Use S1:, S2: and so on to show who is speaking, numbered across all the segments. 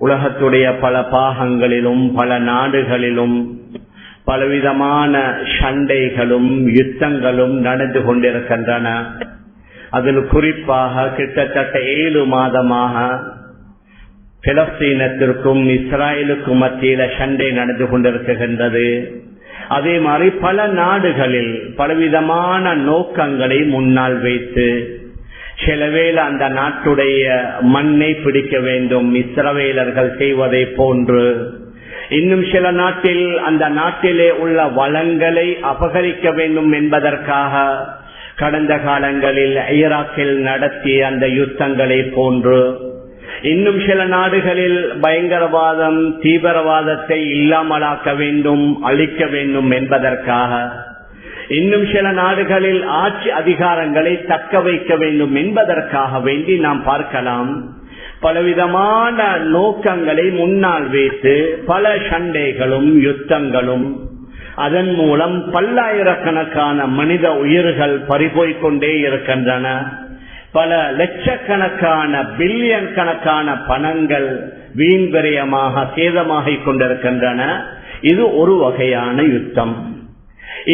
S1: உலகத்துடைய பல பாகங்களிலும் பல நாடுகளிலும் பலவிதமான சண்டைகளும் யுத்தங்களும் நடந்து கொண்டிருக்கின்றன. அதில் குறிப்பாக கிட்டத்தட்ட 7 மாதமாக பிலஸ்தீனத்திற்கும் இஸ்ராயலுக்கும் மத்தியில சண்டை நடந்து கொண்டிருக்கின்றது. அதே மாதிரி பல நாடுகளில் பலவிதமான நோக்கங்களை முன்னால் வைத்து சிலவேளை அந்த நாட்டுடைய மண்ணை பிடிக்க வேண்டும் இஸ்ரவேலர்கள் செய்வதை போன்று, இன்னும் சில நாட்டில் அந்த நாட்டிலே உள்ள வளங்களை அபகரிக்க வேண்டும் என்பதற்காக கடந்த காலங்களில் ஈராக்கில் நடத்திய அந்த யுத்தங்களை போன்று, இன்னும் சில நாடுகளில் பயங்கரவாதம் தீவிரவாதத்தை இல்லாமலாக்க வேண்டும் அழிக்க வேண்டும் என்பதற்காக, இன்னும் சில நாடுகளில் ஆட்சி அதிகாரங்களை தக்க வைக்க வேண்டும் என்பதற்காக வேண்டி நாம் பார்க்கலாம். பலவிதமான நோக்கங்களை முன்னால் வைத்து பல சண்டைகளும் யுத்தங்களும், அதன் மூலம் பல்லாயிரக்கணக்கான மனித உயிர்கள் பறிபோய்க் கொண்டே இருக்கின்றன. பல லட்சக்கணக்கான பில்லியன் கணக்கான பணங்கள் வீண் விரயமாக சேதமாகிக் கொண்டிருக்கின்றன. இது ஒரு வகையான யுத்தம்.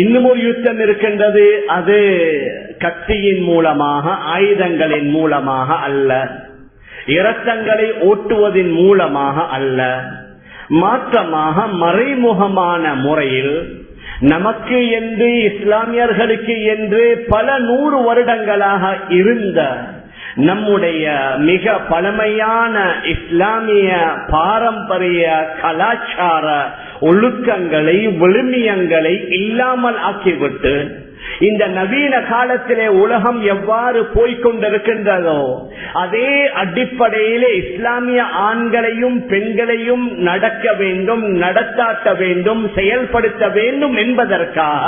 S1: இன்னும் ஒரு யுத்தம் இருக்கின்றது. அது கத்தியின் மூலமாக, ஆயுதங்களின் மூலமாக அல்ல, இரத்தங்களை ஓட்டுவதன் மூலமாக அல்ல, மாற்றமாக மறைமுகமான முறையில் நமக்கு என்று இஸ்லாமியர்களுக்கு என்று பல 100 வருடங்களாக இருந்த நம்முடைய மிக பழமையான இஸ்லாமிய பாரம்பரிய கலாச்சார ஒழுக்கங்களை விழுமியங்களை இல்லாமல் ஆக்கிவிட்டு இந்த நவீன காலத்திலே உலகம் எவ்வாறு போய்கொண்டிருக்கின்றதோ அதே அடிப்படையிலே இஸ்லாமிய ஆண்களையும் பெண்களையும் நடக்க வேண்டும், நடத்தாட்ட வேண்டும், செயல்படுத்த வேண்டும் என்பதற்காக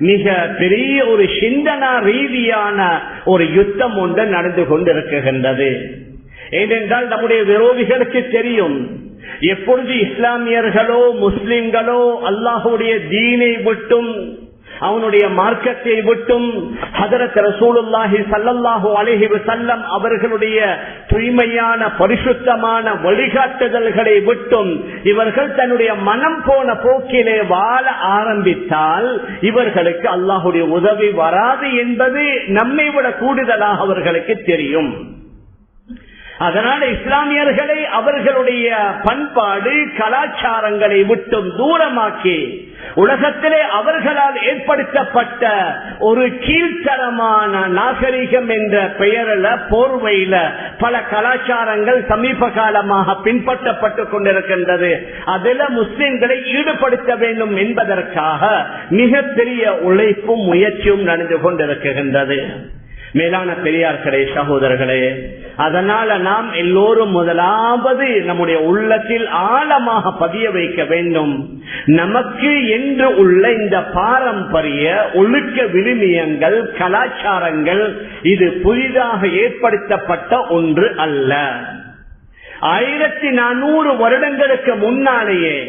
S1: மிக பெரிய ஒரு சிந்தனா ரீதியான ஒரு யுத்தம் ஒன்று நடந்து கொண்டிருக்கின்றது. ஏனென்றால் நம்முடைய விரோதிகளுக்கு தெரியும், எப்பொழுது இஸ்லாமியர்களோ முஸ்லிம்களோ அல்லாஹ்வுடைய தீனை விட்டும் அவனுடைய மார்க்கத்தை விட்டும் ஹதரத் ரசூலுல்லாஹி ஸல்லல்லாஹு அலைஹி வஸல்லம் அவர்களுடைய தூய்மையான பரிசுத்தமான வழிகாட்டுதல்களை விட்டும் இவர்கள் தன்னுடைய மனம் போன போக்கிலே வாழ ஆரம்பித்தால் இவர்களுக்கு அல்லாஹ்வுடைய உதவி வராது என்பது நம்மை விட கூடுதலாக அவர்களுக்கு தெரியும். அதனால இஸ்லாமியர்களை அவர்களுடைய பண்பாடு கலாச்சாரங்களை விட்டும் தூரமாக்கி உலகத்திலே அவர்களால் ஏற்படுத்தப்பட்ட ஒரு கீழ்த்தரமான நாகரிகம் என்ற பெயரில் போர்வையில பல கலாச்சாரங்கள் சமீப காலமாக பின்பற்றப்பட்டுக் கொண்டிருக்கின்றது. அதில் முஸ்லிம்களை ஈடுபடுத்த வேண்டும் என்பதற்காக மிகப்பெரிய உழைப்பும் முயற்சியும் நடந்து கொண்டிருக்கின்றது. மேலான பெரியார்களே, சகோதரர்களே, அதனால நாம் எல்லோரும் முதலாவது நம்முடைய உள்ளத்தில் ஆழமாக பதிய வைக்க வேண்டும், நமக்கு என்று உள்ள இந்த பாரம்பரிய ஒழுக்க விழுமியங்கள் கலாச்சாரங்கள் இது புதிதாக ஏற்படுத்தப்பட்ட ஒன்று அல்ல. 1400 வருடங்களுக்கு முன்னாலேயே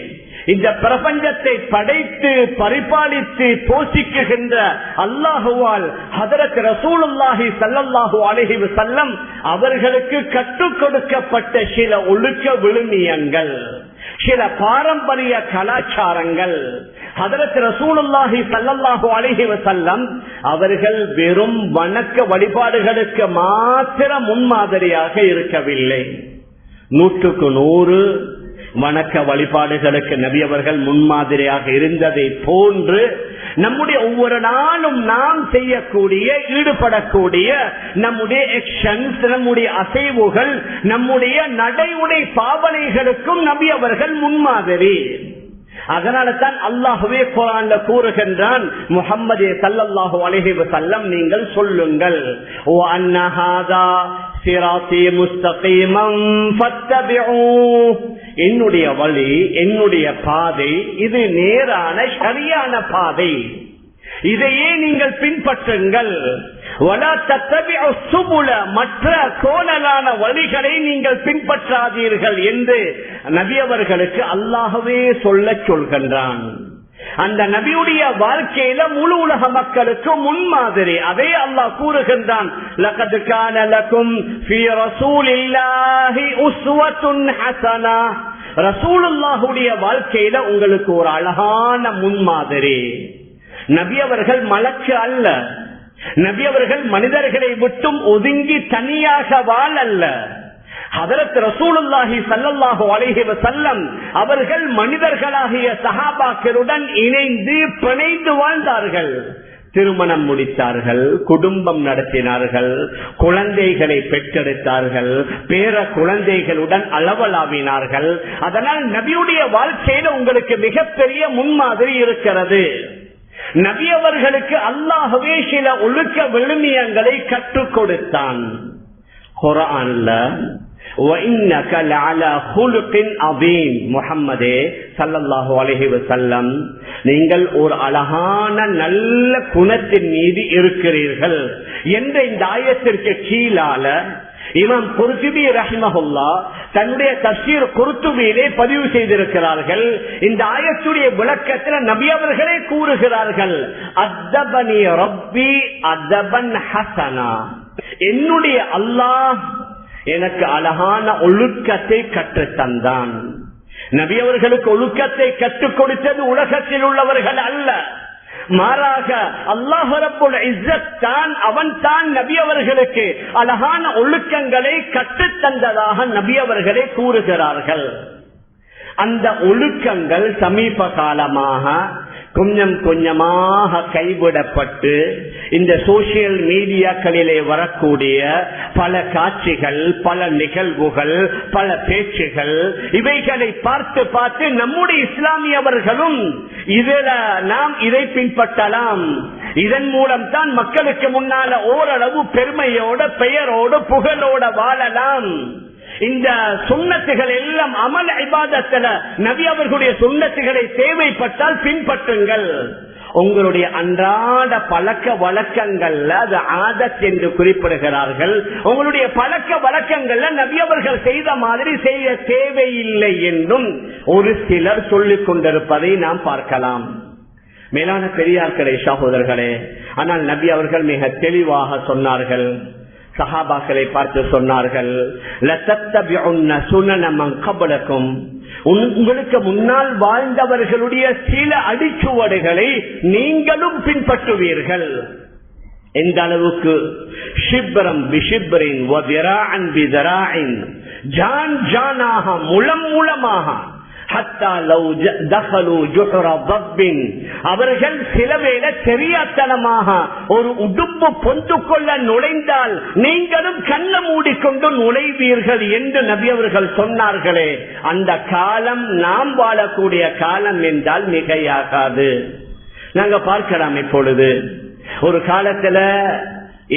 S1: இந்த பிரபஞ்சத்தை படைத்து பரிபாலித்து போஷிக்குகின்ற அல்லாஹுவால் ஹதரத் ரசூலுல்லாஹி ஸல்லல்லாஹு அலைஹி வஸல்லம் அவர்களுக்கு கற்றுக் கொடுக்கப்பட்ட சில ஒழுக்க விழுமியங்கள், சில பாரம்பரிய கலாச்சாரங்கள் ஹதரத் ரசூலுல்லாஹி ஸல்லல்லாஹு அலைஹி வஸல்லம் அவர்கள் வெறும் வணக்க வழிபாடுகளுக்கு மாத்திரம் முன்மாதிரியாக இருக்கவில்லை. 100க்கு 100 வணக்க வழிபாடுகளுக்கு நபி அவர்கள் முன்மாதிரியாக இருந்ததை போன்று நம்முடைய ஒவ்வொரு நாளும் நாம் செய்யக்கூடிய ஈடுபடக்கூடிய நம்முடைய ஆக்ஷன்ஸ், நம்முடைய அசைவுகள், நம்முடைய நடை உடை பாவனைகளுக்கும் நபி அவர்கள் முன்மாதிரி. அதனால தான் அல்லாஹ்வே குர்ஆன்ல கூறுகின்றான், முஹம்மதே ஸல்லல்லாஹு அலைஹி வஸல்லம் நீங்கள் சொல்லுங்கள், ஓ அன்ன ஹாதா சிராத்தி முஸ்தகீமன் ஃபத்தபிஊ, என்னுடைய வழி என்னுடைய பாதை இது நேரான சரியான பாதை, இதையே நீங்கள் பின்பற்றுங்கள். வலா தத்தபிஉ சுபுல, மற்ற கோணலான வழிகளை நீங்கள் பின்பற்றாதீர்கள் என்று நபி அவர்களுக்கு அல்லாஹ்வே சொல்ல சொல்கின்றான். அந்த நபியுடைய வாழ்க்கையில முழு உலக மக்களுக்கு முன்மாதிரி. அதே அல்லாஹ் கூறுகின்றான், லகத் கான லகும் ஃபீ ரசூலில்லாஹி உஸ்வத்துன் ஹஸனா. ரசூலுல்லாஹுடைய வாழ்க்கையில உங்களுக்கு ஒரு அழகான முன்மாதிரி. நபி அவர்கள் மலக்கு அல்ல, நபி அவர்கள் மனிதர்களை விட்டும் ஒதுங்கி தனியாக வாழல்ல. ஹதரத் ரசூலுல்லாஹி ஸல்லல்லாஹு அலைஹி வஸல்லம் அவர்கள் மனிதர்களாகிய சஹாபாக்களுடன் இணைந்து பிணைந்து வாழ்ந்தார்கள். திருமணம் முடித்தார்கள், குடும்பம் நடத்தினார்கள், குழந்தைகளை பெற்றெடுத்தார்கள், பேர குழந்தைகளுடன் அளவலாவினார்கள். அதனால் நபியுடைய வாழ்க்கையில உங்களுக்கு மிகப்பெரிய முன்மாதிரி இருக்கிறது. நபி அவர்களுக்கு அல்லாஹ்வே சில ஒழுக்க விழுமியங்களை கற்றுக் கொடுத்தான். குர்ஆன்ல وَإِنَّكَ لَعَلَى خُلُقٍ عَظِيمٍ முஹம்மதே ஸல்லல்லாஹு அலைஹி வஸல்லம், நீங்கள் ஒரு அழகான நல்ல குணத்தின் மீது இருக்கிறீர்கள் என்ற இந்த ஆயத்திற்கு கீழால இமாம் குர்துபி ரஹிமஹுல்லாஹ் தன்னுடைய தஃசீர் குர்துபியிலே பதிவு செய்திருக்கிறார்கள். இந்த ஆயத்துடைய விளக்கத்தில் நபி அவர்களே கூறுகிறார்கள், அத்தபனி ரப்பி அதபன் ஹஸனா, என்னுடைய அல்லாஹ் எனக்கு அழகான ஒழுக்கத்தை கற்றுத் தந்தான். நபி அவர்களுக்கு ஒழுக்கத்தை கற்றுக் கொடுத்தது உலகத்தில் உள்ளவர்கள் அல்ல, மாறாக அல்லாஹ் ரப்புல் இஸ்ஸத் தான், அவன் தான் நபி அவர்களுக்கு அழகான ஒழுக்கங்களை கற்றுத் தந்ததாக நபி அவர்களே கூறுகிறார்கள். அந்த ஒழுக்கங்கள் சமீப காலமாக கொஞ்சம் கொஞ்சமாக கைவிடப்பட்டு இந்த சோசியல் மீடியாக்களிலே வரக்கூடிய பல காட்சிகள், பல நிகழ்வுகள், பல பேச்சுகள், இவைகளை பார்த்து பார்த்து நம்முடைய இஸ்லாமியவர்களும் இதில் நாம் இதை பின்பற்றலாம், இதன் மூலம் தான் மக்களுக்கு முன்னால ஓரளவு பெருமையோட பெயரோடு புகழோட வாழலாம். இந்த சுன்னத்துகள் எல்லாம் அமல் இபாதத்துல நபி அவர்களுடைய சுன்னத்துகளை தேவைப்பட்டால் பின்பற்றுங்கள். உங்களுடைய அன்றாட பழக்க வழக்கங்கள்ல அது ஆதத் என்று குறிப்பிடுகிறார்கள். உங்களுடைய பழக்க வழக்கங்கள்ல நபி அவர்கள் செய்த மாதிரி செய்ய தேவையில்லை என்றும் ஒரு சிலர் சொல்லிக் கொண்டிருப்பதை நாம் பார்க்கலாம். மேலான பெரியார்களே, சகோதரர்களே, ஆனால் நபி அவர்கள் மிக தெளிவாக சொன்னார்கள். சஹாபாக்களை பார்த்து சொன்னார்கள், லதத்தபிஉன்ன சுனன மன் கப்லக்கும், உங்களுக்கு முன்னால் வாழ்ந்தவர்களுடைய சில அடிச்சுவடுகளை நீங்களும் பின்பற்றுவீர்கள். எந்த அளவுக்கு? ஷிப்ரம் பிஷிப்ரின் வ திராஅன் பிதிராஇன், ஜான் ஜானாக, முலம் மூலமாக, அவர்கள் சில வேளை தெரியாத்தனமாக ஒரு உடுப்பு பொந்து கொள்ள நுழைந்தால் நீங்களும் கண்ண மூடிக்கொண்டு நுழைவீர்கள் என்று நபி அவர்கள் சொன்னார்களே, அந்த காலம் நாம் வாழக்கூடிய காலம் என்றால் மிகையாகாது. நாங்க பார்க்கலாம், இப்பொழுது ஒரு காலத்துல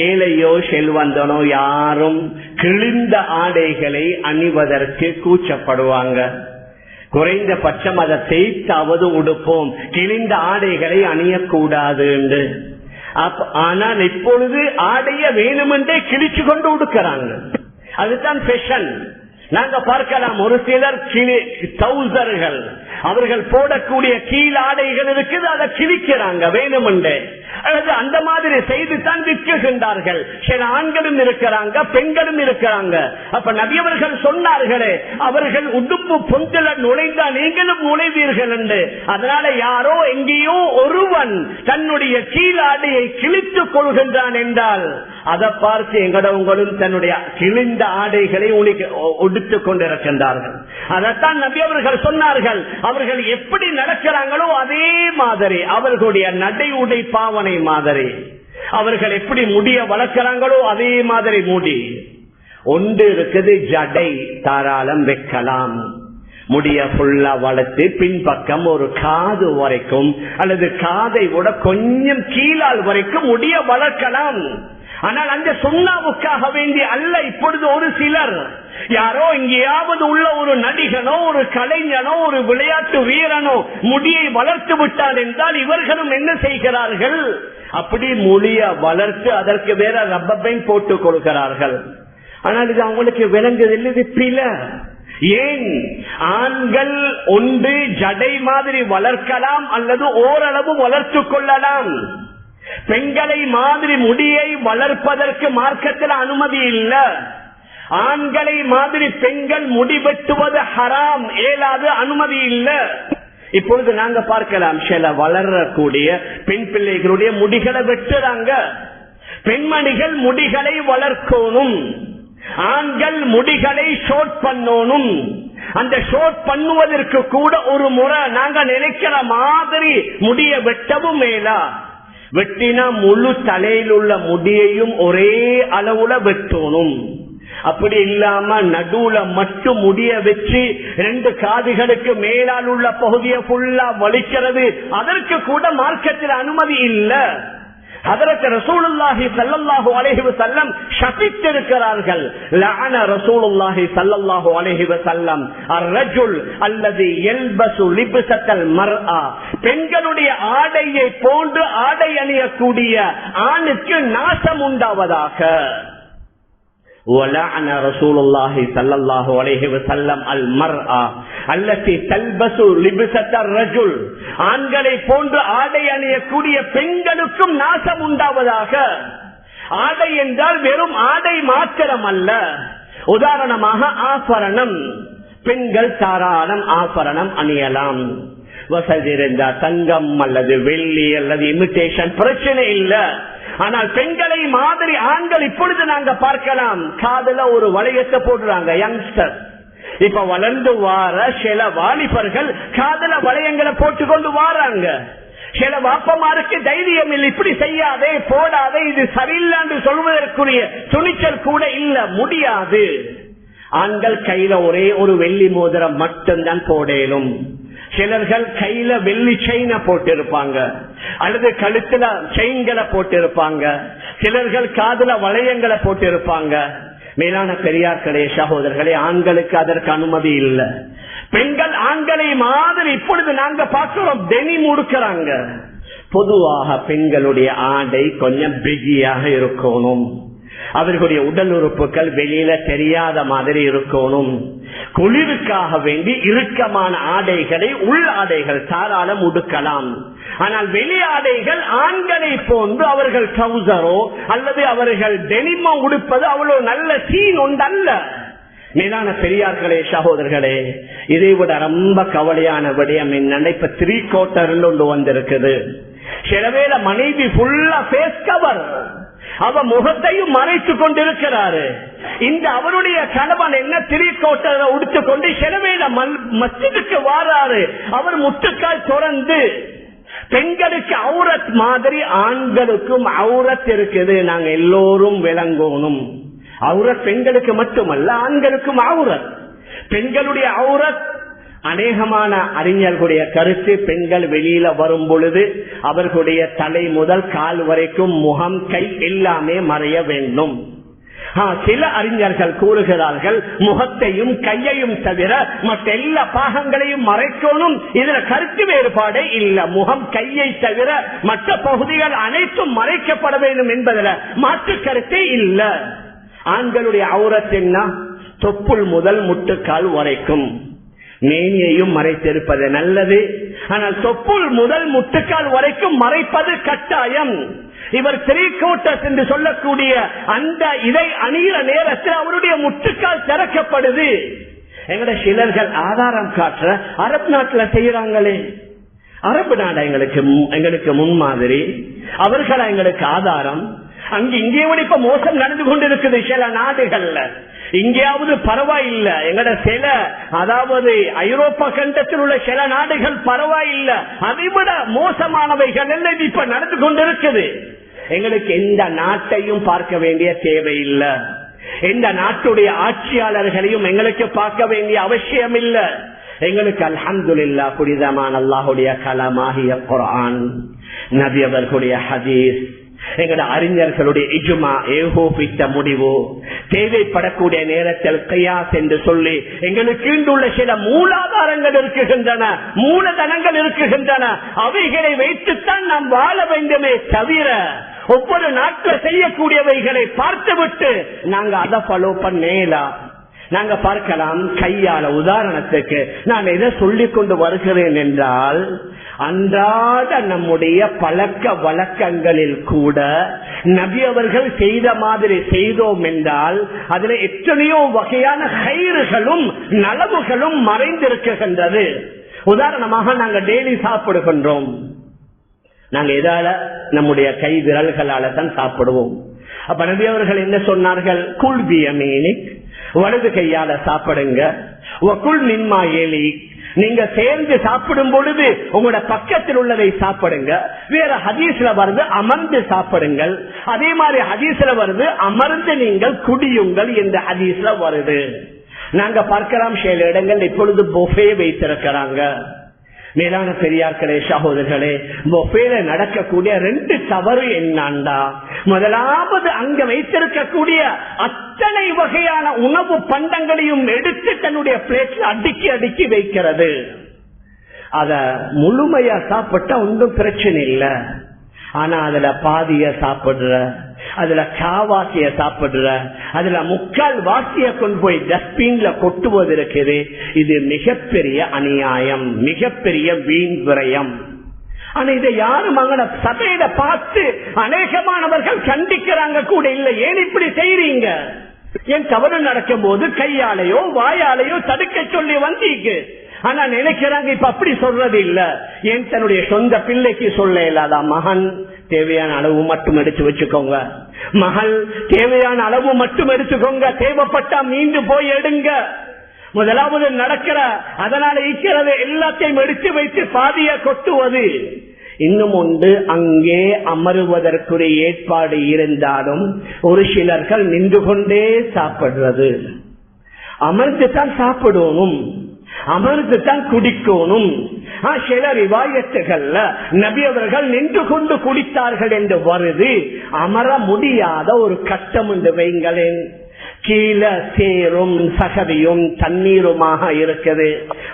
S1: ஏழையோ செல்வந்தனோ யாரும் கிழிந்த ஆடைகளை அணிவதற்கு கூச்சப்படுவாங்க. குறைந்தபட்சம் அதை தேய்த்தாவது உடுப்போம், கிழிந்த ஆடைகளை அணியக்கூடாது என்று. ஆனால் இப்பொழுது ஆடைய வேணுமென்றே கிழிச்சு கொண்டு உடுக்கிறாங்க. அதுதான் ஃபேஷன். நாங்க பார்க்கலாம், ஒரு சிலர் டவுசர்கள், அவர்கள் போடக்கூடிய கீழ் ஆடைகள் இருக்குது, அதை கிழிக்கிறாங்க வேணுமென்றே. அல்லது அந்த மாதிரி செய்து தான் விற்கின்றார்கள். சில ஆண்களும் இருக்கிறாங்க, பெண்களும் இருக்கிறாங்க. அப்ப நபி அவர்கள் சொன்னார்களே, அவர்கள் உடுப்பு பொந்தில நுழைந்தா நீங்களும் நுழைவீர்கள் என்று. அதனால யாரோ எங்கேயோ ஒருவன் தன்னுடைய கீழாடையை கிழித்துக் கொள்கின்றான் என்றால் அதை பார்த்து எங்கடவங்களும் தன்னுடைய கிழிந்த ஆடைகளை உடுத்துக் கொண்டிருக்கின்றார்கள். அதைத்தான் நபி அவர்கள் சொன்னார்கள், அவர்கள் எப்படி நடக்கிறாங்களோ அதே மாதிரி அவர்களுடைய நடை உடை பாவனை மாதிரி, அவர்கள் எப்படி முடிய வளர்க்கிறாங்களோ அதே மாதிரி முடி. ஒன்று இருக்குது, ஜடை தாராளம் வைக்கலாம், முடிய ஃபுல்லா வளர்த்து பின்பக்கம் ஒரு காது வரைக்கும் அல்லது காதை விட கொஞ்சம் கீழால் வரைக்கும் முடிய வளர்க்கலாம். ஆனால் அந்த சுண்ணாவுக்காக வேண்டி அல்ல. இப்பொழுது ஒரு சிலர் யாரோ எங்கேயாவது உள்ள ஒரு நடிகனோ ஒரு கலைஞனோ ஒரு விளையாட்டு வீரனோ முடியை வளர்த்து விட்டார் என்றால் இவர்களும் என்ன செய்கிறார்கள்? அப்படி முடிய வளர்த்து அதற்கு வேற ரப்பர் பேண்ட் போட்டுக் கொள்கிறார்கள். ஆனால் இது அவங்களுக்கு விளங்குதில்லை, இது பிழை. ஏன்? ஆண்கள் ஒன்று ஜடை மாதிரி வளர்க்கலாம் அல்லது ஓரளவு வளர்த்துக் கொள்ளலாம். பெண்களை மாதிரி முடியை வளர்ப்பதற்கு மார்க்கத்தில் அனுமதி இல்ல. ஆண்களை மாதிரி பெண்கள் முடி வெட்டுவது ஹராம், ஏலாது, அனுமதி இல்ல. இப்பொழுது நாங்க பார்க்கலாம், சில வளரக்கூடிய பெண் பிள்ளைகளுடைய முடிகளை வெட்டுறாங்க. பெண்மணிகள் முடிகளை வளர்க்கணும், ஆண்கள் முடிகளை ஷோர்ட் பண்ணணும். அந்த ஷோர்ட் பண்ணுவதற்கு கூட ஒரு முறை நாங்க நினைக்கிற மாதிரி முடிய வெட்டவும் மேலா. வெட்டினா முழு தலையில் உள்ள முடியையும் ஒரே அளவுல வெட்டணும். அப்படி இல்லாம நடுவுல மட்டும் முடிய வச்சு 2 காதுகளுக்கு மேலால் உள்ள பகுதியை ஃபுல்லா வலிக்கிறது, அதற்கு கூட மார்க்கத்தில் அனுமதி இல்ல. ஹதரத் ரசூலுல்லாஹி ஸல்லல்லாஹு அலைஹி வஸல்லம் ஷபித்திருக்கிறார்கள். லஅன ரசூலுல்லாஹி ஸல்லல்லாஹு அலைஹி வஸல்லம் அர்-ரஜுல் அல்லதி யல்பசு லிப்ஸத்தல் மர்ஆ, பெண்களுடைய ஆடையை போன்று ஆடை அணியக்கூடிய ஆணுக்கு நாசம் உண்டாவதாக. وَلَعَنَ رَسُولُ اللَّهِ صَلَّى اللَّهُ عَلَيْهِ وَسَلَّمَ الْمَرْأَةَ الَّتِي تَلْبَسُ لِبْسَةَ الرَّجُلِ, ஆண்களை போன்று ஆடை அணியக்கூடிய பெண்களுக்கும் நாசம் உண்டாவதாக. ஆடை என்றால் வெறும் ஆடை மாத்திரம் அல்ல. உதாரணமாக ஆபரணம், பெண்கள் தாராளம் ஆபரணம் அணியலாம். வசதி இருந்தா தங்கம் அல்லது வெள்ளி அல்லது இமிட்டேஷன், பிரச்சனை இல்ல. ஆனால் பெண்களை மாதிரி ஆண்கள் இப்பொழுது நாங்க பார்க்கலாம், காதுல ஒரு வளையத்தை போடுறாங்க. யங்ஸ்டர் இப்ப வளர்ந்து வார சில வாலிபர்கள் காதுல வளையங்களை போட்டுக்கொண்டு வாராங்க. சில வாப்பமாருக்கு தைரியம் இல்லை, இப்படி செய்யாதே, போடாதே, இது சரியில்லை சொல்வதற்குரிய துணிச்சல் கூட இல்ல, முடியாது. ஆண்கள் கையில ஒரே ஒரு வெள்ளி மோதிரம் மட்டும்தான் போடலும். சிலர்கள் கையில வெள்ளி செயினை போட்டிருப்பாங்க, அல்லது கழுத்துல செயின்களை போட்டிருப்பாங்க. சிலர்கள் காதுல வளையங்களை போட்டிருப்பாங்க. மேலான பெரியார்களே, சகோதரர்களே, ஆண்களுக்கு அதற்கு அனுமதி இல்லை. பெண்கள் ஆண்களை மாதிரி இப்பொழுது நாங்க பார்க்கிறோம், டெனி முடுக்கிறாங்க. பொதுவாக பெண்களுடைய ஆடை கொஞ்சம் பிகியாக இருக்கணும். அவர்களுடைய உடல் உறுப்புகள் வெளியில தெரியாத மாதிரி இருக்கணும். குளிருக்காக வேண்டி இறுக்கமான ஆடைகளை, உள் ஆடைகள் தாராளம் உடுக்கலாம். ஆனால் வெளி ஆடைகள் ஆண்களை போன்று அவர்கள் ட்ரௌசரோ அல்லது அவர்கள் டெனிமோ உடுப்பது அவ்வளவு நல்ல சீன் ஒன்றல்ல. மேலான பெரியார்களே, சகோதரர்களே, இதை விட ரொம்ப கவலையான விடயம் என்னன்னா, இப்ப 3/4 ஒன்று வந்திருக்குது. சிலவேளை மனைவி ஃபுல்லா ஃபேஸ் கவர், அவ முகத்தையும் மறைத்துக் கொண்டிருக்கிறாரு. இந்த அவருடைய கணவன் என்ன 3/4 உடுத்துக் கொண்டு சிலவேளை மஸ்ஜிதுக்கு வாராரு, அவர் முட்டுக்கால் தொடர்ந்து. பெண்களுக்கு அவுரத் மாதிரி ஆண்களுக்கும் அவுரத் இருக்குது, நாங்க எல்லோரும் விளங்கணும். அவுரத் பெண்களுக்கு மட்டுமல்ல, ஆண்களுக்கும் அவுரத். பெண்களுடைய அவுரத், அநேகமான அறிஞர்களுடைய கருத்து, பெண்கள் வெளியில வரும் பொழுது அவர்களுடைய தலை முதல் கால் வரைக்கும் முகம், கை எல்லாமே மறைய வேண்டும். சில அறிஞர்கள் கூறுகிறார்கள், முகத்தையும் கையையும் தவிர மற்ற எல்லா பாகங்களையும் மறைக்கணும். இதுல கருத்து வேறுபாடே இல்ல. முகம், கையை தவிர மற்ற பகுதிகள் அனைத்தும் மறைக்கப்பட வேண்டும் என்பதில் மாற்று கருத்தே இல்ல. ஆண்களுடைய அவுரத் என்ன? தொப்புள் முதல் முட்டுக்கால் வரைக்கும் மேனியையும் மறைத்திருப்பது நல்லது. ஆனால் தொப்புள் முதல் முட்டுக்கால் வரைக்கும் மறைப்பது கட்டாயம். இவர் 3/4 என்று சொல்லக்கூடிய அந்த இதை அணிகிற நேரத்தில் அவருடைய முட்டுக்கால் திறக்கப்படுது. எங்கட சிலர்கள் ஆதாரம் காட்டுற அரபு நாட்டுல செய்யறாங்களே, அரபு நாடு எங்களுக்கு முன்மாதிரி, அவர்களா எங்களுக்கு ஆதாரம். அங்கு இங்கே இப்ப மோசம் நடந்து கொண்டிருக்குது சில நாடுகள்ல. இங்கேயாவது பரவாயில்ல, எங்கட சில, அதாவது ஐரோப்பா கண்டத்தில் உள்ள சில நாடுகள் பரவாயில்ல, அதைவிட மோசமானவைகள் எல்லாம் இப்ப நடந்து கொண்டிருக்குது. எங்களுக்கு எந்த நாட்டையும் பார்க்க வேண்டிய தேவையில்லை, எந்த நாட்டுடைய ஆட்சியாளர்களையும் எங்களுக்கு பார்க்க வேண்டிய அவசியம் இல்லை. எங்களுக்கு அல்ஹம்துலில்லாஹ் புனிதமான அல்லாஹுடைய கலாமாகிய குர்ஆன், நபி அவர்களுடைய ஹதீஸ், எங்கட அறிஞர்களுடைய இஜ்மா, ஏகோபித்த முடிவு, தேவைப்படக்கூடிய நேரத்தில் கியாஸ் என்று சொல்லி எங்களுக்கு உள்ள சில மூலாதாரங்கள் இருக்குகின்றன, மூலதனங்கள் இருக்குகின்றன. அவைகளை வைத்துத்தான் நாம் வாழ வேண்டுமே தவிர ஒவ்வொரு நாட்டில் செய்யக்கூடியவைகளை பார்த்துவிட்டு நாங்க அதை ஃபாலோ பண்ணேலா. நாங்க பார்க்கலாம் கையால. உதாரணத்துக்கு நான் எதை சொல்லிக் கொண்டு வருகிறேன் என்றால், அன்றாட நம்முடைய பழக்க வழக்கங்களில் கூட நபி அவர்கள் செய்த மாதிரி செய்தோம் என்றால் அதுல எத்தனையோ வகையான கயிறுகளும் நலவுகளும் மறைந்திருக்கின்றது. உதாரணமாக நாங்க டெய்லி சாப்பிடுகின்றோம். நாங்க எதால? நம்முடைய கை விரல்களால தான் சாப்பிடுவோம். அப்ப நபி அவர்கள் என்ன சொன்னார்கள்? குல் பியமீனிக், வலது கையால சாப்பிடுங்க. வகுல் மிம்மா யலீக், நீங்க சேர்ந்து சாப்பிடும் பொழுது உங்களோட பக்கத்தில் உள்ளதை சாப்பிடுங்க. வேற ஹதீஸ்ல வருது அமர்ந்து சாப்பிடுங்கள். அதே மாதிரி ஹதீஸ்ல வருது அமர்ந்து நீங்கள் குடியுங்கள் என்ற ஹதீஸ்ல வருது. நாங்க பார்க்கலாம் சில இடங்கள் இப்பொழுது புஃபே வைத்திருக்கிறாங்க. மேலான பெரியார்களே, சகோதரர்களே, புஃபேல நடக்கக்கூடிய 2 தவறு என்னண்டா, முதலாவது அங்க வைத்திருக்கக்கூடிய அத்தனை வகையான உணவு பண்டங்களையும் எடுத்து தன்னுடைய பிளேட்ல அடுக்கி அடுக்கி வைக்கிறது. அத முழுமையா சாப்பிட்டா ஒன்றும் பிரச்சனை இல்லை. ஆனா அதுல பாதிய சாப்பிடுற, அதுல காவாசிய சாப்பிடுற, அதுல முக்கால் வாசிய கொண்டு போய் டஸ்ட்பின்ல கொட்டுவது இருக்குது. இது மிகப்பெரிய அநியாயம், மிகப்பெரிய வீண் விரயம். ஆனா இதை யாரும் அங்க சபையில பார்த்து அநேகமானவர்கள் கண்டிக்கிறாங்க கூட இல்லை. ஏன் இப்படி செய்றீங்க? என் தவறு நடக்கும் போது கையாலேயோ வாயாலேயோ தடுக்க சொல்லி வந்தீங்க. ஆனா நினைக்கிறாங்க இப்ப அப்படி சொல்றது இல்ல. ஏன் தன்னுடைய சொந்த பிள்ளைக்கு சொல்ல இல்லாத, மகன் தேவையான அளவு மட்டும் எடுத்து வச்சுக்கோங்க, மகள் தேவையான அளவு மட்டும் எடுத்துக்கோங்க, தேவைப்பட்டா மீண்டு போய் எடுங்க. முதலாவது நடக்கிற அதனால இருக்கிறது எல்லாத்தையும் எடுத்து வைத்து பாதிய கொட்டுவது. இன்னும் ஒன்று, அங்கே அமருவதற்குரிய ஏற்பாடு இருந்தாலும் ஒரு சிலர்கள் நின்று கொண்டே சாப்பிடுறது. அமர்ந்து தான் சாப்பிடணும், அமர்ந்து தான் குடிக்கணும். சில ரிவாயத்துகள்ல நபி அவர்கள் நின்று கொண்டு குடித்தார்கள் என்று வருது. அமர முடியாத ஒரு கட்டம் என்று வைங்களேன். கீழே சேரும் சகதியும் தண்ணீருமாக இருக்குது,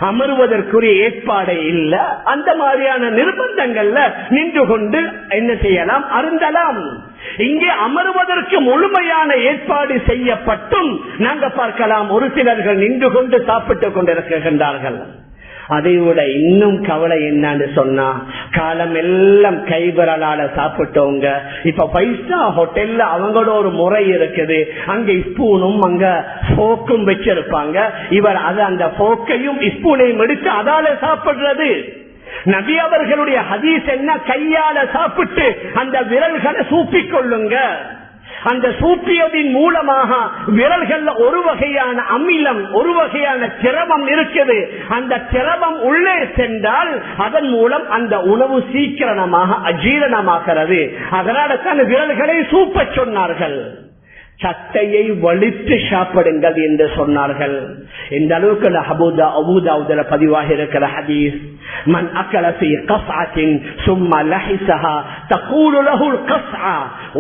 S1: அமருவதற்குரிய ஏற்பாடு இல்ல. அந்த மாதிரியான நிர்பந்தங்கள்ல நின்று கொண்டு என்ன செய்யலாம்? அருந்தலாம். இங்கே அமருவதற்கு முழுமையான ஏற்பாடு செய்யப்பட்டும் நாங்க பார்க்கலாம் ஒரு சிலர்கள் நின்று கொண்டு சாப்பிட்டுக் கொண்டிருக்கின்றார்கள். அதை விட இன்னும் கவலை என்னன்னு சொன்னா, காலம் எல்லாம் கைவிரலால சாப்பிட்டவங்க இப்ப 5 ஸ்டார் ஹோட்டல்ல அவங்களோட ஒரு முறை இருக்குது. அங்க ஸ்பூனும் அங்க போக்கும் வச்சிருப்பாங்க. இவர் அது அந்த போக்கையும் ஸ்பூனையும் எடுத்து அதால சாப்பிடுறது. நபி அவர்களுடைய ஹதீஸ் என்ன? கையால சாப்பிட்டு அந்த விரல்களை சூப்பிக் கொள்ளுங்க. அந்த சூப்பியதின் மூலமாக விரல்கள்ல ஒரு வகையான அமிலம், ஒரு வகையான திரவம் இருக்குது. அந்த திரவம் உள்ளே சென்றால் அதன் மூலம் அந்த உணவு சீக்கிரமாக அஜீரணமாகிறது. அதனால தான் விரல்களை சூப்ப சொன்னார்கள். சட்டையை வலித்து சாப்பிடுங்கள் என்று சொன்னார்கள். இந்த அளவுக்கு அபூதாவுதுல பதிவாக இருக்கிற ஹதீஸ், மன் அக்கல ஃபீ கஸ்அத்தின் சும்ம லஹிஸஹா தகூலு லஹுல் கஸ்அ,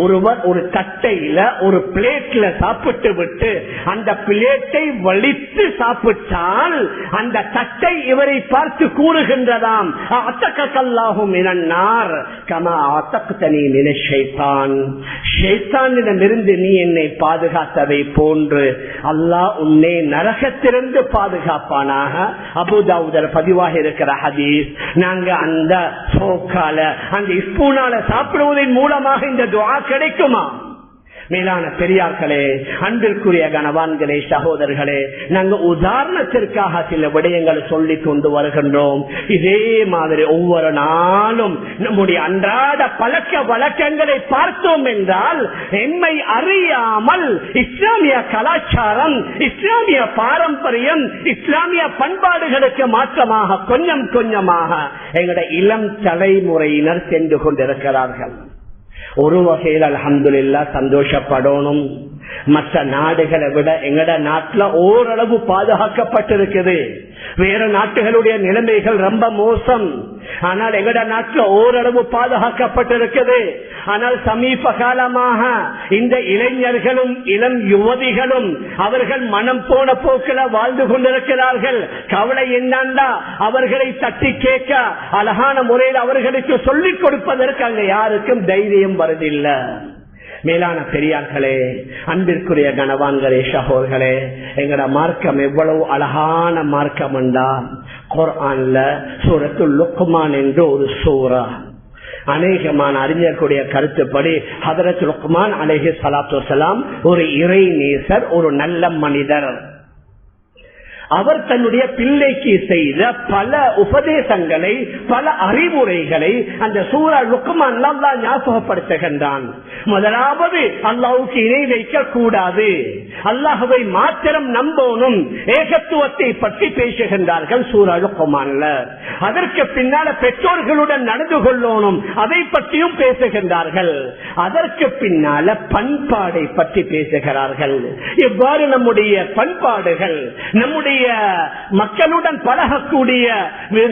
S1: ஒருவர் ஒரு தட்டையில ஒரு பிளேட்ல சாப்பிட்டு விட்டு அந்த பிளேட்டை வலித்து சாப்பிட்டால் அந்த தட்டை இவரை பார்த்து கூறுகின்றதாம், அத்தகல்லாஹு மினன் நார் கமா அத்தக்தனி மினஷ் ஷைத்தான், ஷைத்தானிடமிருந்து நீ என்னை பாதுகாத்ததை போன்று அல்லாஹ் உன்னை நரகத்திலிருந்து பாதுகாப்பானாக. அபூதாவுதுல பதிவாக இருக்கிற ஹதீஸ். நாங்க அந்த சோக்கால அந்த ஸ்பூனால சாப்பிடுவதன் மூலமாக இந்த துஆ கிடைக்குமா? மேலான பெரியார்களே, அன்பிற்குரிய கணவான்களே, சகோதரர்களே, நாங்க உதாரணத்திற்காக சில விடயங்களை சொல்லிக் கொண்டு வருகின்றோம். இதே மாதிரி ஒவ்வொரு நாளும் நம்முடைய அன்றாட பழக்க வழக்கங்களை பார்த்தோம் என்றால் எம்மை அறியாமல் இஸ்லாமிய கலாச்சாரம், இஸ்லாமிய பாரம்பரியம், இஸ்லாமிய பண்பாடுகளுக்கு மாற்றமாக கொஞ்சம் கொஞ்சமாக எங்களுடைய இளம் தலைமுறையினர் சென்று கொண்டிருக்கிறார்கள். ஒரு வகையில் அல்ஹம்துலில்லாஹ் சந்தோஷப்படணும். மற்ற நாடுகளை விட எங்கட நாட்டுல ஓரளவு பாதுகாக்கப்பட்டிருக்குது. வேற நாட்டுகளுடைய நிலைமைகள் ரொம்ப மோசம். ஆனால் எங்கட நாட்டுல ஓரளவு பாதுகாக்கப்பட்டிருக்குது. ஆனால் சமீப காலமாக இந்த இளைஞர்களும் இளம் யுவதிகளும் அவர்கள் மனம் போன போக்கில வாழ்ந்து கொண்டிருக்கிறார்கள். கவலை என்னண்டா, அவர்களை தட்டி கேட்க அழகான முறையில் அவர்களுக்கு சொல்லிக் கொடுப்பதற்கு அங்க யாருக்கும் தைரியம் வருதில்லை. மேலான பெரியார்களே, அன்பிற்குரிய கணவான்களே, சகோதரர்களே, எங்கட மார்க்கம் எவ்வளவு அழகான மார்க்கம் என்றால், குர்ஆன்ல சூரத்துல் லுக்மான் என்று ஒரு சூரா, அநேகமான அறிஞர்களுடைய கருத்துப்படி ஹதரத் லுக்மான் அலைஹி ஸலாத்து வஸலாம் ஒரு இறை நேசர், ஒரு நல்ல மனிதர். அவர் தன்னுடைய பிள்ளைக்கு செய்த பல உபதேசங்களை, பல அறிவுரைகளை அந்த சூரா லுக்மான் அல்லாஹ் ஞாபகப்படுத்துகின்றான். முதலாவது, அல்லாஹ்வுக்கு இணை வைக்க கூடாது, அல்லாஹ்வை மாத்திரம் நம்பணும், ஏகத்துவத்தை பற்றி பேசுகின்றார்கள் சூரா லுக்மான்ல. அதற்கு பின்னால பெற்றோர்களுடன் நடந்து கொள்ளணும், அதை பற்றியும் பேசுகின்றார்கள். அதற்கு பின்னால பண்பாடை பற்றி பேசுகிறார்கள். எவ்வாறு நம்முடைய பண்பாடுகள், நம்முடைய மக்களுடன் பழகக்கூடிய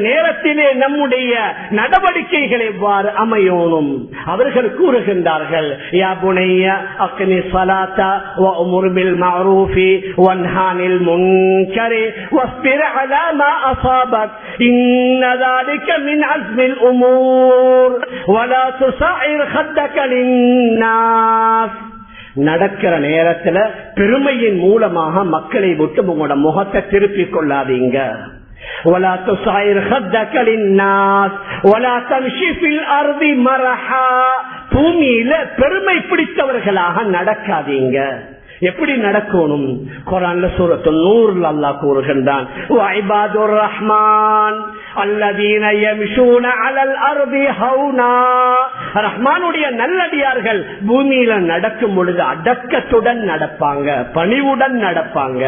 S1: நேரத்திலே நம்முடைய நடவடிக்கைகள் எவ்வாறு அமையணும் அவர்கள் கூறுகின்றார்கள். யா புனைய அக்னி ஸலாத வ உம்ர் பில் மஅரூஃபி வன்ஹானில் முன்கரி வஸ்பிர் அலா மா அஸாபக் இன்ன ذلك من عزم الامور ولا تصعر خدك للناس. நடக்கிற நேரத்துல பெருமையின் மூலமாக மக்களை விட்டு உங்களோட முகத்தை திருப்பிக் கொள்ளாதீங்க. ولا تصعر خدك للناس ولا تمشي في الارض مرحا. பூமியில பெருமை பிடித்தவர்களாக நடக்காதீங்க. எப்படி நடக்கணும்? குர்ஆன்ல சூரத்துல் நூர்ல அல்லாஹ் கூறுகின்றான், வஇபாதுர் ரஹ்மான் அல்லதீன யம்ஷூன அலல் அர்தி ஹௌனா. ரஹ்மானுடைய நல்லடியார்கள் பூமியில நடக்கும் பொழுது அடக்கத்துடன் நடப்பாங்க, பணிவுடன் நடப்பாங்க.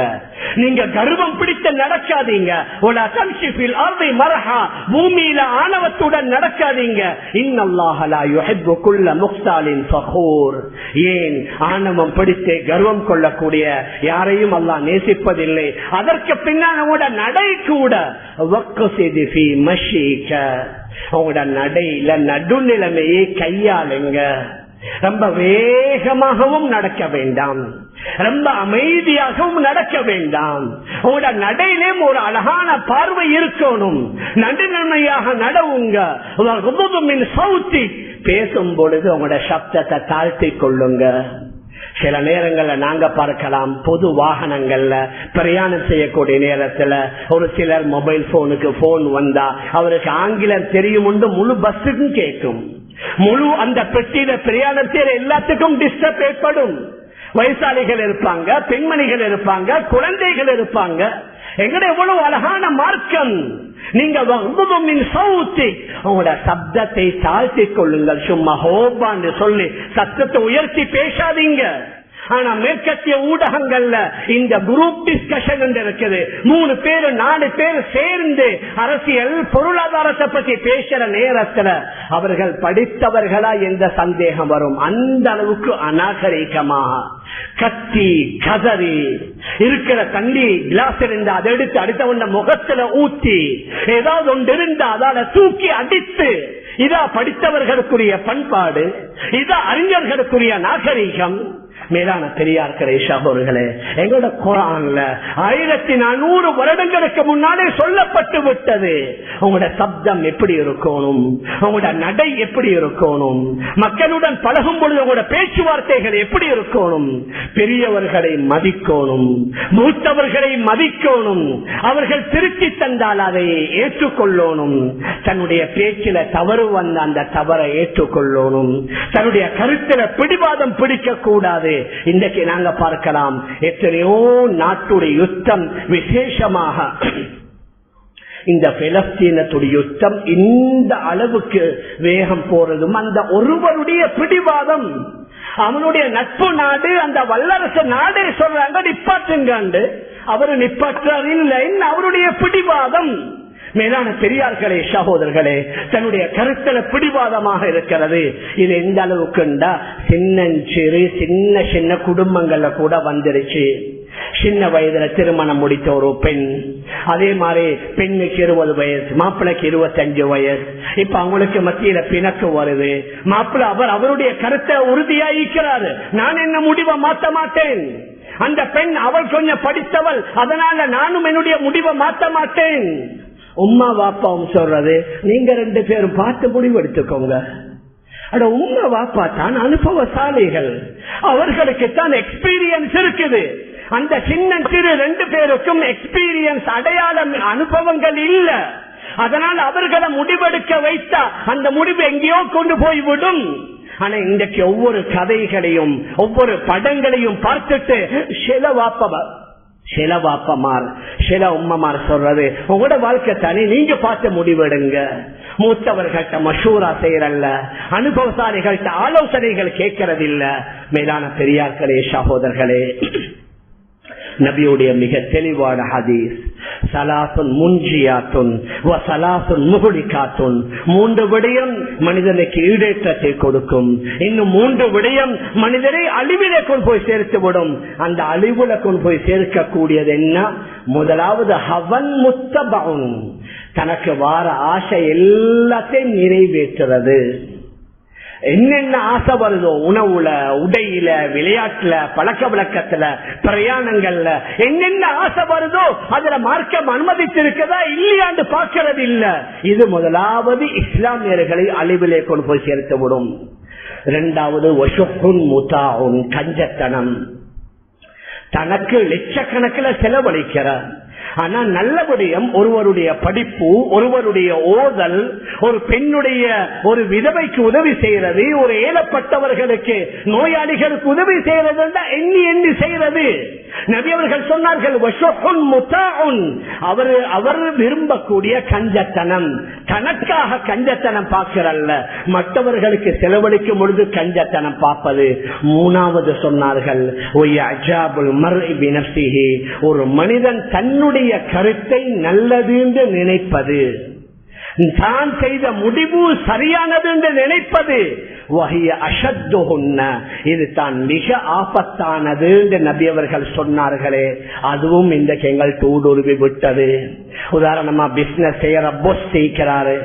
S1: நீங்க கர்வம் பிடித்து நடக்காதீங்க. வலா தம்ஷி ஃபில் அர்தி மர்ஹா. பூமியில ஆணவத்துடன் நடக்காதீங்க. இன்னல்லாஹ லா யுஹிப்பு குல்ல முக்தாலின் ஃபகூர். ஏன்? ஆணவம் பிடித்து கர்வம் கொள்ளக்கூடிய யாரையும் அல்லாஹ் நேசிப்பதில்லை. அதற்கு பின்னால் உங்களோட நடை கூட உங்களோட நடையில நடுநிலைமையை கையாளுங்க. ரொம்ப வேகமாகவும் நடக்க வேண்டாம், ரொம்ப அமைதியாகவும் நடக்க வேண்டாம். உங்களோட நடையிலும் ஒரு அழகான பார்வை இருக்கணும். நடுநிலைமையாக நடவுங்க. பேசும் பொழுது உங்களோட சப்தத்தை தாழ்த்திக் கொள்ளுங்க. சில நேரங்கள்ல நாங்க பார்க்கலாம், பொது வாகனங்கள்ல பிரயாணம் செய்யக்கூடிய நேரத்துல ஒரு சிலர் மொபைல் போனுக்கு போன் வந்தா அவருக்கு ஆங்கிலம் தெரியும் உண்டு, முழு பஸ்ஸுக்கும் கேட்கும். முழு அந்த பெட்டியில பிரயாணம் செய்யற எல்லாத்துக்கும் டிஸ்டர்ப் ஏற்படும். வயசாளிகள் இருப்பாங்க, பெண்மணிகள் இருப்பாங்க, குழந்தைகள் இருப்பாங்க. எங்கட எவ்வளவு அழகான மார்க்கம். நீங்க உங்களோட சப்தத்தை தாழ்த்திக் கொள்ளுங்கள். சும்மா ஹோபான்னு சொல்லி சத்தத்தை உயர்த்தி பேசாதீங்க. ஆனா மேற்கத்திய ஊடகங்கள்ல இந்த குரூப் டிஸ்கஷன் இருக்குது. 3 பேர் 4 பேர் சேர்ந்து அரசியல் பொருளாதாரத்தை பற்றி பேசுற நேரத்துல அவர்கள் படித்தவர்களா என்ற சந்தேகம் வரும். அந்த அளவுக்கு அநாகரிகமாக கத்தி கதறி இருக்கிற தண்ணி கிளாஸ் இருந்தா அதை எடுத்து அடுத்தவண்ட முகத்துல ஊத்தி ஏதாவது ஒன்று இருந்தா அதால தூக்கி அடித்து, இதா படித்தவர்களுக்குரிய பண்பாடு, இதா அறிஞர்களுக்குரிய நாகரிகம். மேலான பெரியார்களே, சகோதரர்களே, எங்களோட குர்ஆன்ல 1400 வருடங்களுக்கு முன்னாலே சொல்லப்பட்டு விட்டது. உங்களோட சப்தம் எப்படி இருக்கணும், உங்களோட நடை எப்படி இருக்கணும், மக்களுடன் பழகும் பொழுது உங்களோட பேச்சுவார்த்தைகள் எப்படி இருக்கணும். பெரியவர்களை மதிக்கணும், மூத்தவர்களை மதிக்கணும். அவர்கள் திருத்தி தந்தால் அதை ஏற்றுக்கொள்ளணும். தன்னுடைய பேச்சில தவறு வந்த அந்த தவறை ஏற்றுக்கொள்ளணும். தன்னுடைய கருத்துல பிடிவாதம் பிடிக்க கூடாது. இன்றைக்கு நாங்க பார்க்கலாம், எத்தனையோ நாட்டுடைய யுத்தம், விசேஷமாக இந்த பிலஸ்தீனத்துடைய யுத்தம் இந்த அளவுக்கு வேகம் போறதும் அந்த ஒருவருடைய பிடிவாதம். அவனுடைய நட்பு நாடு, அந்த வல்லரசு நாடே சொல்றாங்க நிப்பாட்டுங்க, அவரு நிப்பாற்றார் இல்லை, அவருடைய பிடிவாதம். மேலான பெரியார்களே, சகோதரர்களே, தன்னுடைய கருத்துல பிடிவாதமாக இருக்கிறது. இது எந்த அளவுக்குண்டா சின்னஞ்சிறு சின்ன சின்ன குடும்பங்கள்ல கூட வந்துருச்சு. சின்ன வயதுல திருமணம் முடித்த ஒரு பெண், அதே மாதிரி பெண்ணுக்கு 20 வயசு, மாப்பிள்ளைக்கு 25 வயசு. இப்ப அவங்களுக்கு மத்தியில பிணக்கு வருது. மாப்பிள்ளை அவருடைய கருத்தை உறுதியாயிருக்கிறாரு, நான் என்ன முடிவை மாற்ற மாட்டேன். அந்த பெண் அவள் கொஞ்சம் படித்தவள், அதனால நானும் என்னுடைய முடிவை மாற்ற மாட்டேன். உம்மா வாப்பாவும் சொல்றது, நீங்க 2 பேரும் பார்த்து முடிவு எடுத்துக்கோங்க. அட உங்க வாப்பா தான் அனுபவசாலிகள், அவர்களுக்கு தான் எக்ஸ்பீரியன்ஸ் இருக்குது. அந்த சின்ன சிறு 2 பேருக்கும் எக்ஸ்பீரியன்ஸ் அடையாளம் அனுபவங்கள் இல்ல. அதனால் அவர்களை முடிவெடுக்க வைத்தா அந்த முடிவு எங்கேயோ கொண்டு போய்விடும். ஆனா இன்றைக்கு ஒவ்வொரு கதைகளையும் ஒவ்வொரு படங்களையும் பார்த்துட்டு சில வாப்பமார் சில உம்மமார் சொல்றது, உங்களோட வாழ்க்கை தானே, நீங்க பார்த்து முடிவெடுங்க. மூத்தவர்கள்ட்ட மஷூரா செய்யறல்ல, அனுபவசாலிகள்ட்ட ஆலோசனைகள் கேட்கறதில்ல. மேலான பெரியார்களே, சகோதரர்களே, நபியுடைய மிக தெளிவான ஹதீஸ், சலாத்துன் முன்ஜியாத்துன் வ சலாத்துன் முஹ்லிகாத்துன், 3 விடயம் மனிதனுக்கு ஈடேற்றத்தை கொடுக்கும், இன்னும் 3 விடயம் மனிதனை அழிவிலே கொண்டு போய் சேர்த்து விடும். அந்த அழிவுல கொண்டு போய் சேர்க்க கூடியது என்ன? முதலாவது ஹவன் முத்தபவுன், தனக்கு வார ஆசை எல்லாத்தையும் நிறைவேற்றுறது. என்னென்ன ஆசை வருதோ, உணவுல, உடையில, விளையாட்டுல, பழக்க வழக்கத்துல, பிரயாணங்கள்ல என்னென்ன ஆசை வருதோ அதுல மார்க்கம் அனுமதித்திருக்கதா இல்லையாண்டு பார்க்கறது இல்ல. இது முதலாவது இஸ்லாமியர்களை அழிவிலே கொண்டு போய் சேர்த்து விடும். 2வது வஷுஹுன் முதாஉன், கஞ்சத்தனம். தனக்கு லட்சக்கணக்கில் செலவழிக்கிறார். ஆனா நல்லபடியும் ஒருவருடைய படிப்பு, ஒருவருடைய ஓதல், ஒரு பெண்ணுடைய ஒரு விதவைக்கு உதவி செய்யறது, ஒரு ஏலப்பட்டவர்களுக்கு நோயாளிகளுக்கு உதவி செய்யறது எண்ணி எண்ணி செய்யறது. நபி அவர்கள் சொன்னார்கள், அவர் விரும்பக்கூடிய கஞ்சத்தனம். தனக்காக கஞ்சத்தனம் பார்க்கிறல்ல, மற்றவர்களுக்கு செலவழிக்கும் பொழுது கஞ்சத்தனம் பார்ப்பது. 3வது சொன்னார்கள், ஒரு மனிதன் தன்னுடைய கருத்தை நல்லது என்று நினைப்பது, தான் செய்த முடிவு சரியானது என்று நினைப்பது. இது தான் மிக ஆபத்தானது என்று நபி அவர்கள் சொன்னார்களே, அதுவும் இந்த எங்கள் தூடுருவி விட்டது. உதாரணமா பிசினஸ் செய்யற பொஸ் செய்கிறாரு,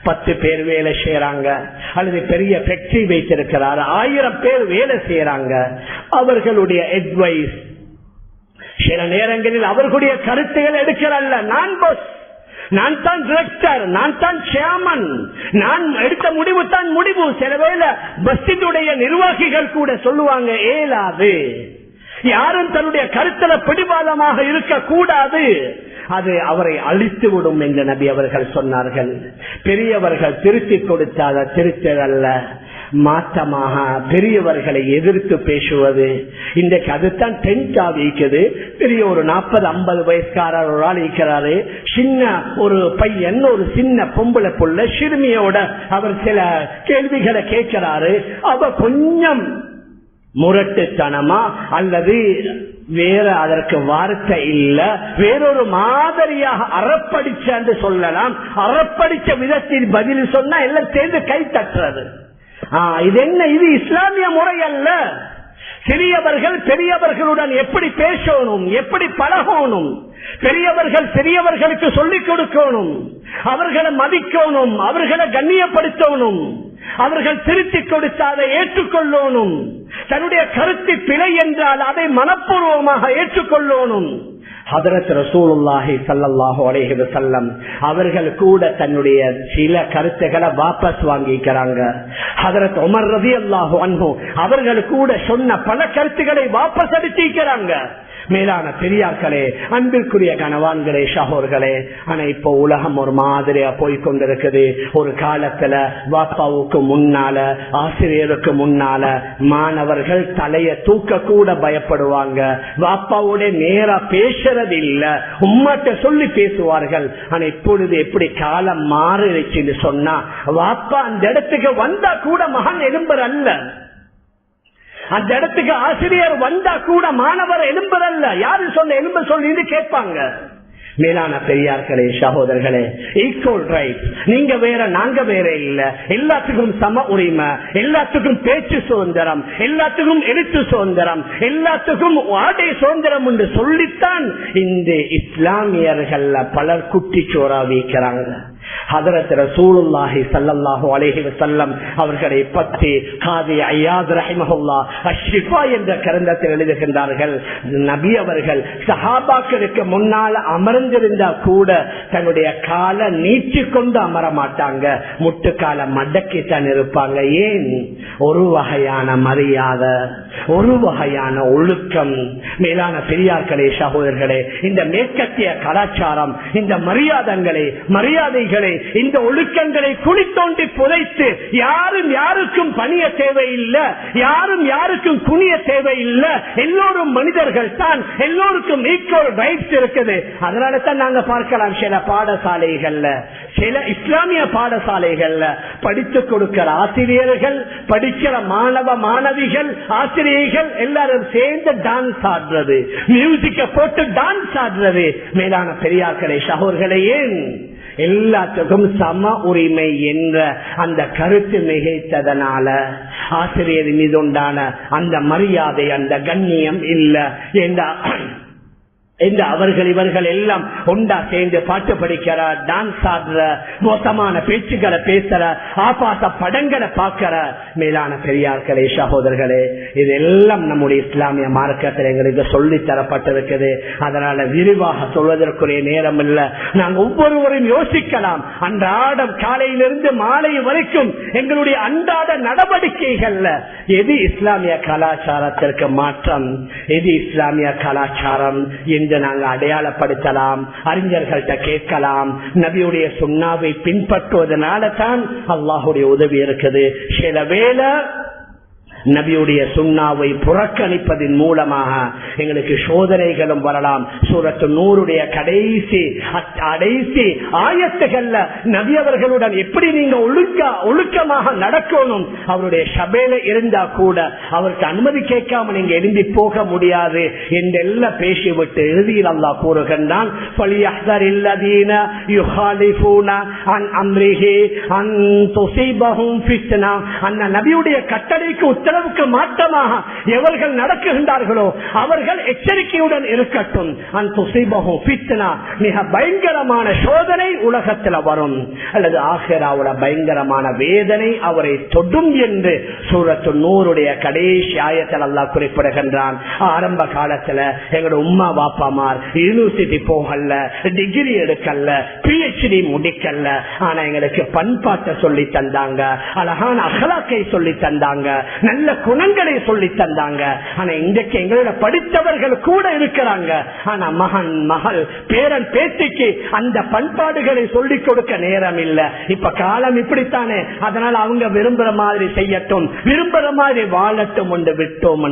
S1: 10 பேர் வேலை செய்யறாங்க, அல்லது பெரிய ஃபேக்டரி வைத்திருக்கிறாரு, 1000 பேர் வேலை செய்யறாங்க. அவர்களுடைய அட்வைஸ், சில நேரங்களில் அவர்களுடைய கருத்துகள் எடுக்கிறல்ல, நான் பொஸ், நான் தான் டிரெக்டர், நான் தான் சேர்மன், நான் எடுத்த முடிவு தான் முடிவு. சிலவேளை பஸ்ஸினுடைய நிர்வாகிகள் கூட சொல்லுவாங்க, ஏலாது, யாரும் தன்னுடைய கருத்துல பிடிவாதமாக இருக்க கூடாது, அது அவரை அழித்து விடும் என்று நபி அவர்கள் சொன்னார்கள். பெரியவர்கள் திருத்தி கொடுத்தாத திருத்தல்ல, மாற்றமாக பெரியவர்களை எதிர்த்து பேசுவது. இன்றைக்கு அதுதான் டென்டா வைக்குது. பெரிய ஒரு 40-50 வயசுக்காரர் ஒரு ஆள் இருக்கிறாரு, சின்ன ஒரு பையன், ஒரு சின்ன பொம்பளை புள்ள சிறுமியோட அவர் சில கேள்விகளை கேட்கிறாரு. அவ கொஞ்சம் முரட்டுத்தனமா அல்லது வேற அதற்கு வார்த்தை இல்ல, வேறொரு மாதிரியாக அறப்படிச்ச என்று சொல்லலாம், அறப்படிச்ச விதத்தில் பதில் சொன்னா எல்லாம் சேர்ந்து கை தட்டுறது. இது என்ன? இது இஸ்லாமிய முறை அல்ல. சிறியவர்கள் பெரியவர்களுடன் எப்படி பேசணும், எப்படி பழகணும், பெரியவர்கள் சிறியவர்களுக்கு சொல்லிக் கொடுக்கணும், அவர்களை மதிக்கணும், அவர்களை கண்ணியப்படுத்தணும், அவர்கள் திருத்திக் கொடுத்தாதை ஏற்றுக்கொள்ளணும், தன்னுடைய கருத்து பிழை என்றால் அதை மனப்பூர்வமாக ஏற்றுக்கொள்ளணும். ஹதரத் ரசூலுல்லாஹி ஸல்லல்லாஹு அலைஹி வஸல்லம் அவர்கள் கூட தன்னுடைய சில கருத்துக்களை வாபஸ் வாங்கிக்கிறாங்க. ஹதரத் உமர் ரலியல்லாஹு அன்ஹு அவர்கள் கூட சொன்ன பல கருத்துக்களை வாபஸ் அடிச்சிக்கிறாங்க. மேலான பெரியார்களே, அன்பிற்குரிய கணவான்களே, சகோதரர்களே, ஆனா இப்போ உலகம் ஒரு மாதிரியா போய்கொண்டிருக்குது. ஒரு காலத்துல வாப்பாவுக்கு முன்னால, ஆசிரியருக்கு முன்னால மாணவர்கள் தலைய தூக்க கூட பயப்படுவாங்க. வாப்பாவோட நேரா பேசுறது இல்ல, உம்மாட்ட சொல்லி பேசுவார்கள். ஆனா இப்பொழுது எப்படி காலம் மாறிடுச்சுன்னு சொன்னா, வாப்பா அந்த இடத்துக்கு வந்தா கூட மகன் எழும்புறல்ல, அந்த இடத்துக்கு ஆசிரியர் வந்தா கூட மாணவர் எழும்புறல்ல. யாரு சொன்ன எலும்ப சொல்லி கேட்பாங்க. மேலான பெரியார்களே, சகோதரர்களே, ஈக்குவல் ரைட், நீங்க வேற நாங்க வேற இல்ல, எல்லாத்துக்கும் சம உரிமை, எல்லாத்துக்கும் பேச்சு சுதந்திரம், எல்லாத்துக்கும் எழுத்து சுதந்திரம், எல்லாத்துக்கும் ஆடை சுதந்திரம் என்று சொல்லித்தான் இந்த இஸ்லாமியர்கள் பலர் குட்டிச்சோரா வைக்கிறாங்க. ஹதரத் ரசூலுல்லாஹி ஸல்லல்லாஹு அலைஹி வஸல்லம் அவர்களை பற்றி காதி ஐயாத் ரஹிமஹுல்லாஹ் அஷ்ஷிஃபா என்ற கிரந்தத்தில் எழுதுகின்றார்கள், நபி அவர்கள் சஹாபாக்களுக்கு முன்னால் அமர்ந்திருந்தா கூட தன்னுடைய காலை நீட்டிக் கொண்டு அமர மாட்டாங்க, முட்டுக்கால மடக்கித்தான் இருப்பாங்க. ஏன்? ஒரு வகையான மரியாதை, ஒரு வகையான ஒழுக்கம். மேலான பெரியார்களே, சகோதரர்களே, இந்த மேற்கத்திய கலாச்சாரம், இந்த மரியாதைகளை, இந்த ஒழுக்கங்களை குழி தோண்டி புதைத்து யாரும் யாருக்கும் பணிய தேவையில்லை, யாரும் யாருக்கும் குனிய தேவையில்லை, எல்லோரும் மனிதர்கள் தான், எல்லோருக்கும் ஈக்குவல் ரைட்ஸ் இருக்குது. அதனால தான் நாங்க பார்க்கலாம் சில பாடசாலைகள்ல, சில இஸ்லாமிய பாடசாலைகள்ல படித்துக் கொடுக்கிற ஆசிரியர்கள், படிக்கிற மாணவிகள், ஆசிரியர்கள் எல்லாரும் சேர்ந்து டான்ஸ் ஆடுறது, மியூசிக்க போட்டு டான்ஸ் ஆடுறது. மேலான பெரியார்களே, சகோதரர்களே, ஏன்? எல்லாத்துக்கும் சம உரிமை என்ற அந்த கருத்து மிகைத்ததனால ஆசிரியர் மீது உண்டான அந்த மரியாதை, அந்த கண்ணியம் இல்ல என்று அவர்கள் இவர்கள் எல்லாம் ஒன்றா சேர்ந்து பாட்டு படிக்கிற, டான்ஸ் ஆடுற, மோசமான பேச்சுக்களை பேசுற, ஆபாச படங்களை பார்க்கிற. மேலான பெரியார்களே, சகோதரர்களே, இதெல்லாம் நம்முடைய இஸ்லாமிய மார்க்கத்தில் எங்களுக்கு சொல்லி தரப்பட்டிருக்குது. அதனால விரிவாக சொல்வதற்குரிய நேரம் இல்ல. நாங்கள் ஒவ்வொருவரும் யோசிக்கலாம். அன்றாடம் காலையிலிருந்து மாலை வரைக்கும் எங்களுடைய அன்றாட நடவடிக்கைகள்ல எது இஸ்லாமிய கலாச்சாரத்திற்கு மாற்றம், எது இஸ்லாமிய கலாச்சாரம் என்று நாங்கள் அடையாளப்படுத்தலாம், அறிஞர்கள்ட்ட கேட்கலாம். நபியுடைய சுன்னாவை பின்பற்றுவதனால தான் அல்லாஹுடைய உதவி இருக்குது. சில வேளை நபியுடைய சுன்னாவை புறக்கணிப்பதன் மூலமாக எங்களுக்கு சோதனைகளும் வரலாம். சூரத்து நூறுடைய கடைசி ஆயத்துகள்ல நபி அவர்களுடன் எப்படி நீங்க ஒழுக்கமாக நடக்கணும், அவருடைய சபையில இருந்தா கூட அவருக்கு அனுமதி கேட்காம நீங்க எழும்பி போக முடியாது என்றெல்லாம் பேசிவிட்டு இறுதியில் அல்லாஹ் கூறுகின்றான், அந்த நபியுடைய கட்டளைக்கு உத்தரவுக்கு மாற்றமாக எவர்கள் நடக்குகின்றார்களோ அவர்கள் எச்சரிக்கையுடன் இருக்கட்டும். மிக பயங்கரமான சோதனை உலகத்தில் வரும், அல்லது ஆகிராவுல பயங்கரமான வேதனை அவரை தொடும் என்று சூரத்து நூறுடைய கடைசி ஆயத்தில் அல்லாஹ் குறிப்பிடுகின்றான். ஆரம்ப காலத்துல எங்களோட உம்மா பாப்பாமார் யூனிவர்சிட்டி போகல, டிகிரி எடுக்கல, PhD முடிக்கல, ஆனா எங்களுக்கு பண்பாட்டை சொல்லி தந்தாங்க, அழகான அகலாக்கை சொல்லி தந்தாங்க, நல்ல குணங்களை சொல்லி தந்தாங்க. ஆனா இன்றைக்கு எங்களோட படித்தவர்கள் கூட இருக்கிறாங்க, ஆனா மகன் மகள் பேரன் பேத்திக்கு அந்த பண்பாடுகளை சொல்லிக் கொடுக்க நேரம் இல்ல. இப்ப காலம் இப்படித்தானே, அதனால அவங்க விரும்புற மாதிரி செய்யட்டும், விரும்புற மாதிரி வாழட்டும் என்று விட்டோம்.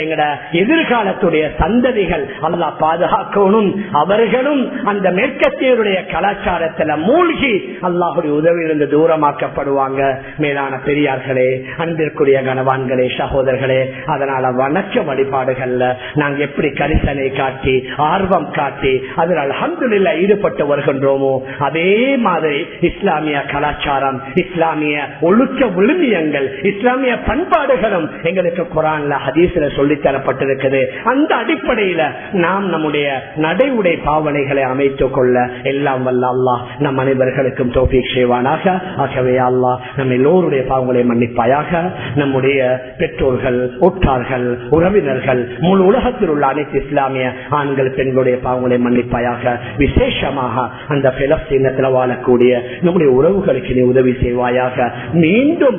S1: எங்கட எதிர்காலத்துடைய சந்ததிகள் அல்லாஹ் பாதுகாக்கணும், அவர்களும் அந்த மேற்கத்தியருடைய கலாச்சாரத்தில் மூழ்கி அல்லாஹுடைய உதவியிலிருந்து தூரமாக்கப்படுவாங்க. மேலான பெரியார்களே, அன்பிற்குரிய கனவான்களே, சகோதரர்களே, அதனால வணக்க வழிபாடுகள்ல நாங்க எப்படி கரிசனை காட்டி ஆர்வம் காட்டி அதில் அல்ஹம்துலில்லாஹ் ஈடுபட்டு வருகின்றோமோ அதே மாதிரி இஸ்லாமிய கலாச்சாரம், இஸ்லாமிய ஒழுக்க விழுமியங்கள், இஸ்லாமிய பண்பாடுகளும் எங்களுக்கு குர்ஆன்ல ஹதீஸ்ல சொல்லி தரப்பட்டிருக்கிறது. அந்த அடிப்படையில நாம் நம்முடைய நடை உடை பாவனைகளை அமைத்துக் கொள்ள எல்லாம் வல்ல அல்லாஹ் நம் அனைவர்களுக்கும் தௌஃபீக் செய்வானாக. ஆகவே அல்லாஹ் நம் எல்லோருடைய பாவங்களை மன்னிப்பாயாக. நம்முடைய பெற்றோர்கள், உற்றார்கள், உறவினர்கள், முழு உலகத்தில் உள்ள அனைத்து இஸ்லாமிய ஆண்கள் பெண்களுடைய பாவங்களை மன்னிப்பாயாக. விசேஷமாக அந்த பிலஸ்தீனத்தில் வாழக்கூடிய நம்முடைய உறவுகளுக்கு நீ உதவி செய்வாயாக. மீண்டும்